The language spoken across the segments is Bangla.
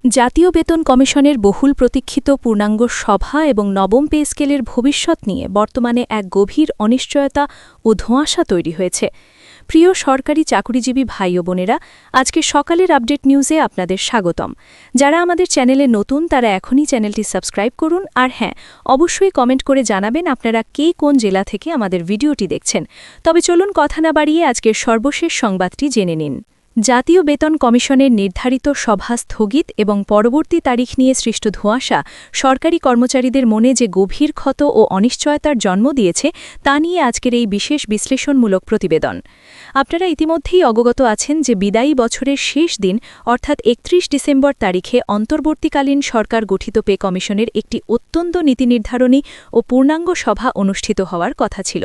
জাতীয় বেতন কমিশনের বহুল প্রতীক্ষিত পূর্ণাঙ্গ সভা এবং নবম পে স্কেলের ভবিষ্যৎ নিয়ে বর্তমানে এক গভীর অনিশ্চয়তা ও ধোঁয়াশা তৈরি হয়েছে। প্রিয় সরকারি চাকুরিজীবী ভাই ও বোনেরা, আজকে সকালের আপডেট নিউজে আপনাদের স্বাগতম। যারা আমাদের চ্যানেলে নতুন তারা এখনই চ্যানেলটি সাবস্ক্রাইব করুন, আর হ্যাঁ, অবশ্যই কমেন্ট করে জানাবেন আপনারা কে কোন জেলা থেকে আমাদের ভিডিওটি দেখছেন। তবে চলুন কথা না বাড়িয়ে আজকের সর্বশেষ সংবাদটি জেনে নিন। জাতীয় বেতন কমিশনের নির্ধারিত সভা স্থগিত এবং পরবর্তী তারিখ নিয়ে সৃষ্ট ধোঁয়াশা সরকারি কর্মচারীদের মনে যে গভীর ক্ষত ও অনিশ্চয়তার জন্ম দিয়েছে তা নিয়ে আজকের এই বিশেষ বিশ্লেষণমূলক প্রতিবেদন। আপনারা ইতিমধ্যেই অবগত আছেন যে বিদায়ী বছরের শেষ দিন অর্থাৎ ৩১ ডিসেম্বর তারিখে অন্তর্বর্তীকালীন সরকার গঠিত পে কমিশনের একটি অত্যন্ত নীতিনির্ধারণী ও পূর্ণাঙ্গ সভা অনুষ্ঠিত হওয়ার কথা ছিল।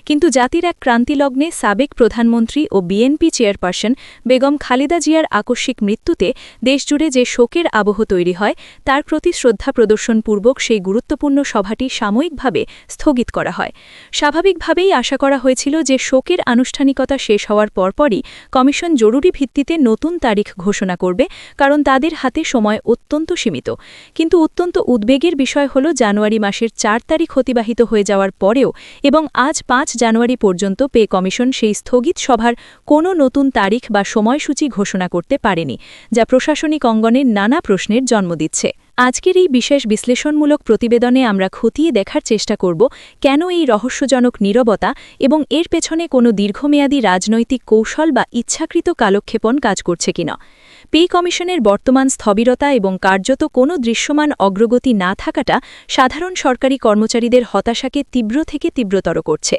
কিন্তু জাতির এক ক্রান্তিলগ্নে সাবেক প্রধানমন্ত্রী ও বিএনপি চেয়ারপারসন বেগম খালেদা জিয়ার আকস্মিক মৃত্যুতে দেশজুড়ে যে শোকের আবহ তৈরি হয় তার প্রতি শ্রদ্ধা প্রদর্শনপূর্বক সেই গুরুত্বপূর্ণ সভাটি সাময়িকভাবে স্থগিত করা হয়। স্বাভাবিকভাবেই আশা করা হয়েছিল যে শোকের আনুষ্ঠানিকতা শেষ হওয়ার পরপরই কমিশন জরুরি ভিত্তিতে নতুন তারিখ ঘোষণা করবে, কারণ তাদের হাতে সময় অত্যন্ত সীমিত। কিন্তু অত্যন্ত উদ্বেগের বিষয় হল জানুয়ারি মাসের ৪ তারিখ অতিবাহিত হয়ে যাওয়ার পরেও এবং আজ ৫ জানুয়ারি পর্যন্ত পে কমিশন সেই স্থগিত সভার কোনো নতুন তারিখ বা সময়সূচি ঘোষণা করতে পারেনি, যা প্রশাসনিক অঙ্গনে নানা প্রশ্নের জন্ম দিচ্ছে। আজকের এই বিশেষ বিশ্লেষণমূলক প্রতিবেদনে আমরা খতিয়ে দেখার চেষ্টা করব কেন এই রহস্যজনক নীরবতা এবং এর পেছনে কোনো দীর্ঘমেয়াদী রাজনৈতিক কৌশল বা ইচ্ছাকৃত কালক্ষেপণ কাজ করছে কিনা। পে কমিশনের বর্তমান স্থবিরতা এবং কার্যত কোনো দৃশ্যমান অগ্রগতি না থাকাটা সাধারণ সরকারি কর্মচারীদের হতাশাকে তীব্র থেকে তীব্রতর করছে।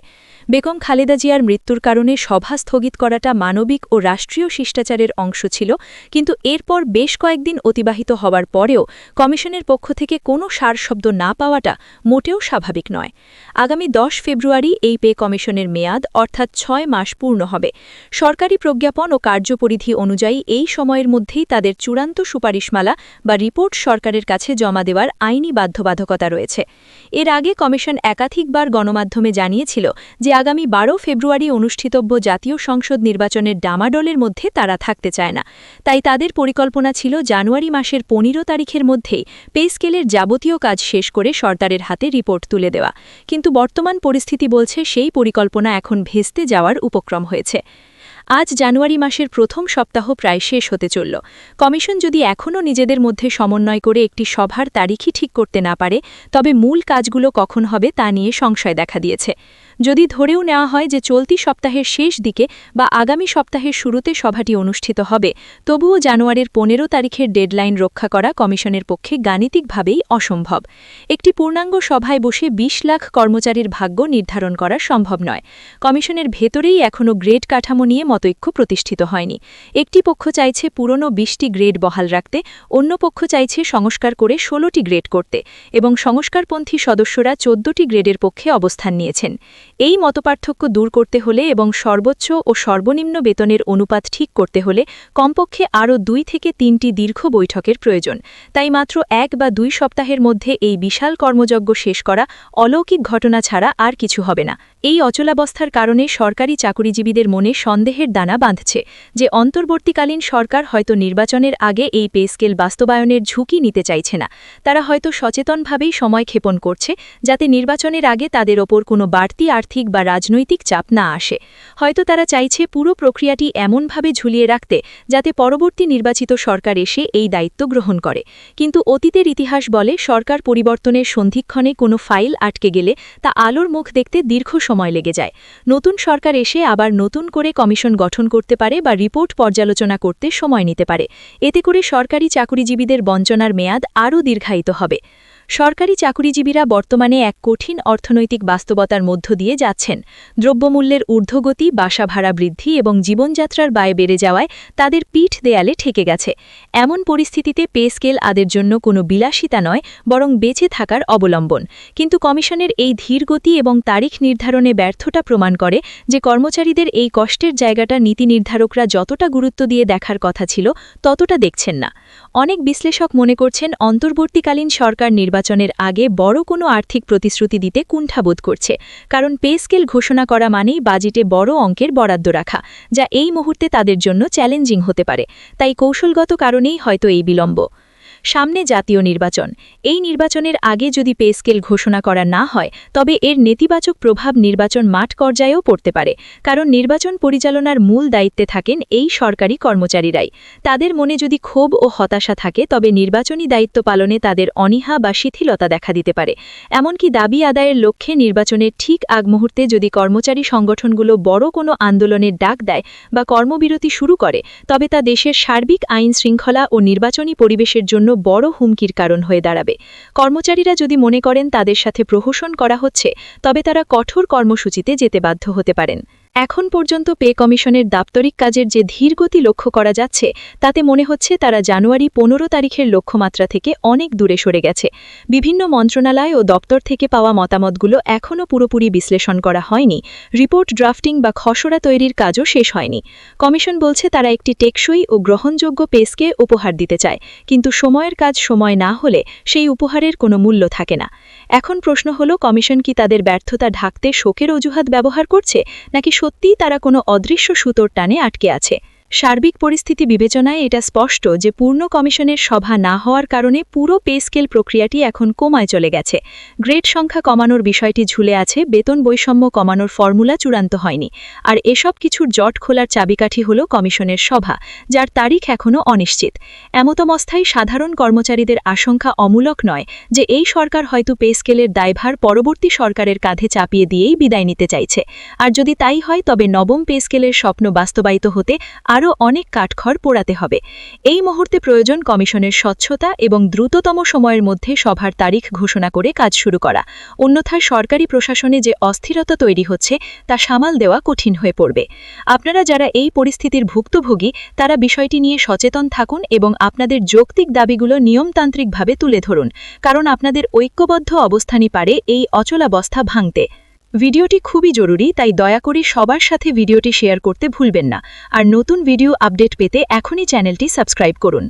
বেগম খালেদা জিয়ার মৃত্যুর কারণে সভা স্থগিত করাটা মানবিক ও রাষ্ট্রীয় শিষ্টাচারের অংশ ছিল, কিন্তু এরপর বেশ কয়েকদিন অতিবাহিত হওয়ার পরেও কমিশনের পক্ষ থেকে কোনো সারশব্দ না পাওয়াটা মোটেও স্বাভাবিক নয়। আগামী ১০ ফেব্রুয়ারি এই পে কমিশনের মেয়াদ, অর্থাৎ ৬ মাস পূর্ণ হবে। সরকারি প্রজ্ঞাপন ও কার্যপরিধি অনুযায়ী এই সময়ের মধ্যেই তাদের চূড়ান্ত সুপারিশমালা বা রিপোর্ট সরকারের কাছে জমা দেওয়ার আইনি বাধ্যবাধকতা রয়েছে। এর আগে কমিশন একাধিকবার গণমাধ্যমে জানিয়েছিল যে আগামী ১২ ফেব্রুয়ারি অনুষ্ঠিতব্য জাতীয় সংসদ নির্বাচনের ডামাডোলের মধ্যে তারা থাকতে চায় না। তাই তাদের পরিকল্পনা ছিল জানুয়ারি মাসের ১৫ তারিখের মধ্যেই পে স্কেলের যাবতীয় কাজ শেষ করে সরকারের হাতে রিপোর্ট তুলে দেওয়া। কিন্তু বর্তমান পরিস্থিতি বলছে সেই পরিকল্পনা এখন ভেস্তে যাওয়ার উপক্রম হয়েছে। আজ জানুয়ারি মাসের প্রথম সপ্তাহ প্রায় শেষ হতে চলল। কমিশন যদি এখনও নিজেদের মধ্যে সমন্বয় করে একটি সভার তারিখই ঠিক করতে না পারে, তবে মূল কাজগুলো কখন হবে তা নিয়ে সংশয় দেখা দিয়েছে। যদি ধরেও নেওয়া হয় যে চলতি সপ্তাহের শেষ দিকে বা আগামী সপ্তাহের শুরুতে সভাটি অনুষ্ঠিত হবে, তবুও জানুয়ারির ১৫ তারিখের ডেডলাইন রক্ষা করা কমিশনের পক্ষে গাণিতিকভাবেই অসম্ভব। একটি পূর্ণাঙ্গ সভায় বসে ২০ লাখ কর্মচারীর ভাগ্য নির্ধারণ করা সম্ভব নয়। কমিশনের ভেতরেই এখনও গ্রেড কাঠামো নিয়ে মতৈক্য প্রতিষ্ঠিত হয়নি। একটি পক্ষ চাইছে পুরনো ২০টি গ্রেড বহাল রাখতে, অন্য পক্ষ চাইছে সংস্কার করে ১৬টি গ্রেড করতে, এবং সংস্কারপন্থী সদস্যরা ১৪টি গ্রেডের পক্ষে অবস্থান নিয়েছেন। এই মতপার্থক্য দূর করতে হলে এবং সর্বোচ্চ ও সর্বনিম্ন বেতনের অনুপাত ঠিক করতে হলে কমপক্ষে আরও ২ থেকে ৩টি দীর্ঘ বৈঠকের প্রয়োজন। তাই মাত্র ১ বা ২ সপ্তাহের মধ্যে এই বিশাল কর্মযজ্ঞ শেষ করা অলৌকিক ঘটনা ছাড়া আর কিছু হবে না। এই অচলাবস্থার কারণে সরকারি চাকুরিজীবীদের মনে সন্দেহের দানা বাঁধছে যে অন্তর্বর্তীকালীন সরকার হয়তো নির্বাচনের আগে এই পে স্কেল বাস্তবায়নের ঝুঁকি নিতে চাইছে না। তারা হয়তো সচেতনভাবেই সময় ক্ষেপণ করছে যাতে নির্বাচনের আগে তাদের ওপর কোনো বাড়তি আর্থিক বা রাজনৈতিক চাপ না আসে। হয়তো তারা চাইছে পুরো প্রক্রিয়াটি এমনভাবে ঝুলিয়ে রাখতে যাতে পরবর্তী নির্বাচিত সরকার এসে এই দায়িত্ব গ্রহণ করে। কিন্তু অতীতের ইতিহাস বলে সরকার পরিবর্তনের সন্ধিক্ষণে কোনো ফাইল আটকে গেলে তা আলোর মুখ দেখতে দীর্ঘ সময় লেগে যায়। নতুন সরকার এসে আবার নতুন করে কমিশন গঠন করতে পারে বা রিপোর্ট পর্যালোচনা করতে সময় নিতে পারে। এতে করে সরকারি চাকুরিজীবীদের বঞ্চনার মেয়াদ আরও দীর্ঘায়িত হবে। সরকারি চাকুরিজীবীরা বর্তমানে এক কঠিন অর্থনৈতিক বাস্তবতার মধ্য দিয়ে যাচ্ছেন। দ্রব্যমূল্যের ঊর্ধ্বগতি, বাসা ভাড়া বৃদ্ধি এবং জীবনযাত্রার ব্যয় বেড়ে যাওয়ায় তাদের পিঠ দেয়ালে ঠেকে গেছে। এমন পরিস্থিতিতে পে স্কেল তাদের জন্য কোনো বিলাসিতা নয়, বরং বেঁচে থাকার অবলম্বন। কিন্তু কমিশনের এই ধীরগতি এবং তারিখ নির্ধারণে ব্যর্থতা প্রমাণ করে যে কর্মচারীদের এই কষ্টের জায়গাটা নীতি নির্ধারকরা যতটা গুরুত্ব দিয়ে দেখার কথা ছিল ততটা দেখছেন না। অনেক বিশ্লেষক মনে করছেন অন্তর্বর্তীকালীন সরকার নির্বাচনের আগে বড় কোনো আর্থিক প্রতিশ্রুতি দিতে কুণ্ঠাবোধ করছে, কারণ পে স্কেল ঘোষণা করা মানেই বাজেটে বড় অঙ্কের বরাদ্দ রাখা, যা এই মুহূর্তে তাদের জন্য চ্যালেঞ্জিং হতে পারে। তাই কৌশলগত কারণেই হয়তো এই বিলম্ব। সামনে জাতীয় নির্বাচন। এই নির্বাচনের আগে যদি পে স্কেল ঘোষণা করা না হয় তবে এর নেতিবাচক প্রভাব নির্বাচন মাঠ পর্যায়েও পড়তে পারে, কারণ নির্বাচন পরিচালনার মূল দায়িত্বে থাকেন এই সরকারি কর্মচারীরাই। তাদের মনে যদি ক্ষোভ ও হতাশা থাকে তবে নির্বাচনী দায়িত্ব পালনে তাদের অনীহা বা শিথিলতা দেখা দিতে পারে। এমনকি দাবি আদায়ের লক্ষ্যে নির্বাচনের ঠিক আগ মুহূর্তে যদি কর্মচারী সংগঠনগুলো বড় কোনো আন্দোলনের ডাক দেয় বা কর্মবিরতি শুরু করে তবে তা দেশের সার্বিক আইন শৃঙ্খলা ও নির্বাচনী পরিবেশের জন্য বড় হুমকির কারণ হয়ে দাঁড়াবে। কর্মচারীরা যদি মনে করেন তাদের সাথে প্রহসন করা হচ্ছে তবে তারা কঠোর কর্মসূচিতে যেতে বাধ্য হতে পারেন। এখন পর্যন্ত পে কমিশনের দাপ্তরিক কাজের যে ধীরগতি লক্ষ্য করা যাচ্ছে তাতে মনে হচ্ছে তারা জানুয়ারি 15 তারিখের লক্ষ্যমাত্রা থেকে অনেক দূরে সরে গেছে। বিভিন্ন মন্ত্রণালয় ও দপ্তর থেকে পাওয়া মতামতগুলো এখনও পুরোপুরি বিশ্লেষণ করা হয়নি, রিপোর্ট ড্রাফটিং বা খসড়া তৈরির কাজও শেষ হয়নি। কমিশন বলছে তারা একটি টেকসই ও গ্রহণযোগ্য পেসকে উপহার দিতে চায়, কিন্তু সময়ের কাজ সময় না হলে সেই উপহারের কোনো মূল্য থাকে না। এখন প্রশ্ন হলো, কমিশন কি তাদের ব্যর্থতা ঢাকতে শোকের অজুহাত ব্যবহার করছে, নাকি সত্যিই তারা কোনো অদৃশ্য সুতোর টানে আটকে আছে? সার্বিক পরিস্থিতি বিবেচনায় এটা স্পষ্ট যে পূর্ণ কমিশনের সভা না হওয়ার কারণে পুরো পে স্কেল প্রক্রিয়াটি এখন কমায় চলে গেছে। গ্রেড সংখ্যা কমানোর বিষয়টি ঝুলে আছে, বেতন বৈষম্য কমানোর ফর্মুলা চূড়ান্ত হয়নি। আর এসব কিছুর জট খোলার চাবিকাঠি হল কমিশনের সভা, যার তারিখ এখনও অনিশ্চিত। এমতাবস্থায় সাধারণ কর্মচারীদের আশঙ্কা অমূলক নয় যে এই সরকার হয়তো পে স্কেলের দায়ভার পরবর্তী সরকারের কাঁধে চাপিয়ে দিয়েই বিদায় নিতে চাইছে। আর যদি তাই হয় তবে নবম পে স্কেলের স্বপ্ন বাস্তবায়িত হতে আরও অনেক কাঠখড় পোড়াতে হবে। এই মুহূর্তে প্রয়োজন কমিশনের স্বচ্ছতা এবং দ্রুততম সময়ের মধ্যে সভার তারিখ ঘোষণা করে কাজ শুরু করা। অন্যথায় সরকারি প্রশাসনে যে অস্থিরতা তৈরি হচ্ছে তা সামাল দেওয়া কঠিন হয়ে পড়বে। আপনারা যারা এই পরিস্থিতির ভুক্তভোগী তারা বিষয়টি নিয়ে সচেতন থাকুন এবং আপনাদের যৌক্তিক দাবিগুলো নিয়মতান্ত্রিকভাবে তুলে ধরুন, কারণ আপনাদের ঐক্যবদ্ধ অবস্থানই পারে এই অচলাবস্থা ভাঙতে। ভিডিওটি খুবই জরুরি, তাই দয়া করে সবার সাথে ভিডিওটি শেয়ার করতে ভুলবেন না। আর নতুন ভিডিও আপডেট পেতে এখনই চ্যানেলটি সাবস্ক্রাইব করুন।